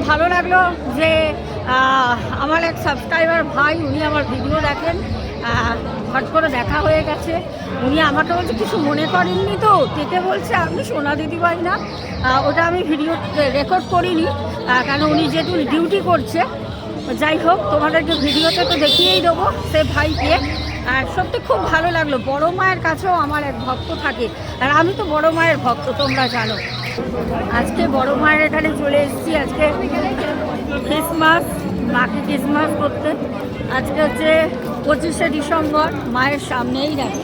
ভালো লাগলো যে আমার এক সাবস্ক্রাইবার ভাই, উনি আমার ভিডিও দেখেন, হট করে দেখা হয়ে গেছে। উনি আমাকে বলছে কিছু মনে করেননি তো, থেকে বলছে আপনি সোনা দিদিভাই না। ওটা আমি ভিডিও রেকর্ড করিনি, কারণ উনি যেহেতু ডিউটি করছে। যাই হোক, তোমাদেরকে ভিডিওতে তো দেখিয়েই দেবো সে ভাইকে। আর সত্যি খুব ভালো লাগলো। বড় মায়ের কাছেও আমার এক ভক্ত থাকে, আর আমি তো বড় মায়ের ভক্ত, তোমরা জানো। আজকে বড় মায়ের এখানে চলে এসেছি। আজকে ক্রিসমাস, মাকে ক্রিসমাস করতে। আজকে হচ্ছে 25শে ডিসেম্বর, মায়ের সামনেই দেখো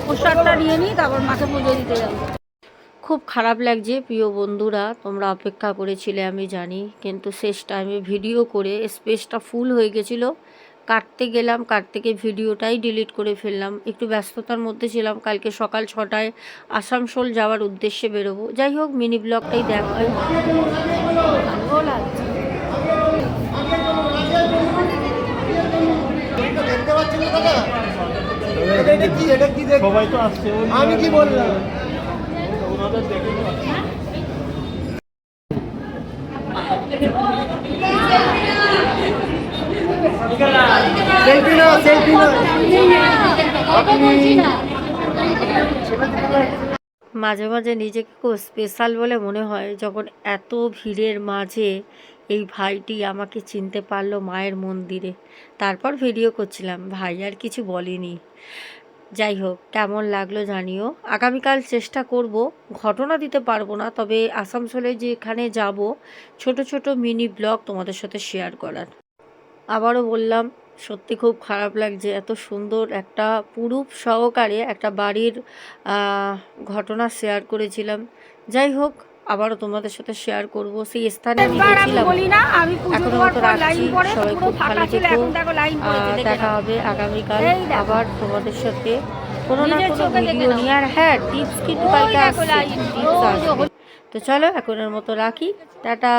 প্রসাদটা নিয়ে নিই, তারপর মাকে পুজো দিতে যাবো। খুব খারাপ লাগছে প্রিয় বন্ধুরা, তোমরা অপেক্ষা করেছিলে আমি জানি, কিন্তু শেষ টাইমে ভিডিও করে স্পেসটা ফুল হয়ে গেছিলো। কাটতে গেলাম, কাটতে গিয়ে ভিডিওটাই ডিলিট করে ফেললাম। একটু ব্যস্ততার মধ্যে ছিলাম। কালকে সকাল 6টায় আসানসোল যাওয়ার উদ্দেশ্যে বেরোবো। যাই হোক, মিনি ব্লগটাই দেখো। ভালো লাগছে। সবাই তো আসছে, আমি কি বললাম? মাঝে মাঝে নিজেকে খুব স্পেশাল বলে মনে হয়, যখন এত ভিড়ের মাঝে এই ভাইটি আমাকে চিনতে পারলো মায়ের মন্দিরে। তারপর ভিডিও করছিলাম, ভাই আর কিছু বলেনি। যাই হোক, কেমন লাগলো জানিও। আগামীকাল চেষ্টা করব, ঘটনা দিতে পারবো না, তবে আসানসোলে যেখানে যাব ছোট ছোট মিনি ব্লগ তোমাদের সাথে শেয়ার করার। আবারও বললাম, সত্যি খুব খারাপ লাগছে। এত সুন্দর একটা পুরুষ সহকারে একটা বাড়ির ঘটনা শেয়ার করেছিলাম। যাই হোক, আবারও তোমাদের সাথে শেয়ার করব। সেই স্থানে আমি গেছিলাম। এখন মতো রাখছি, সবাই খুব ভালো থেকো। দেখা হবে আগামীকাল আবার তোমাদের সাথে কোনো না কোনো ভিডিও নিয়ে। আর হ্যাঁ, টিপস কিন্তু কালকে আসছে, টিপস আসবে। তো চলো, এখনের মতো রাখি। Tata,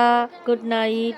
good night.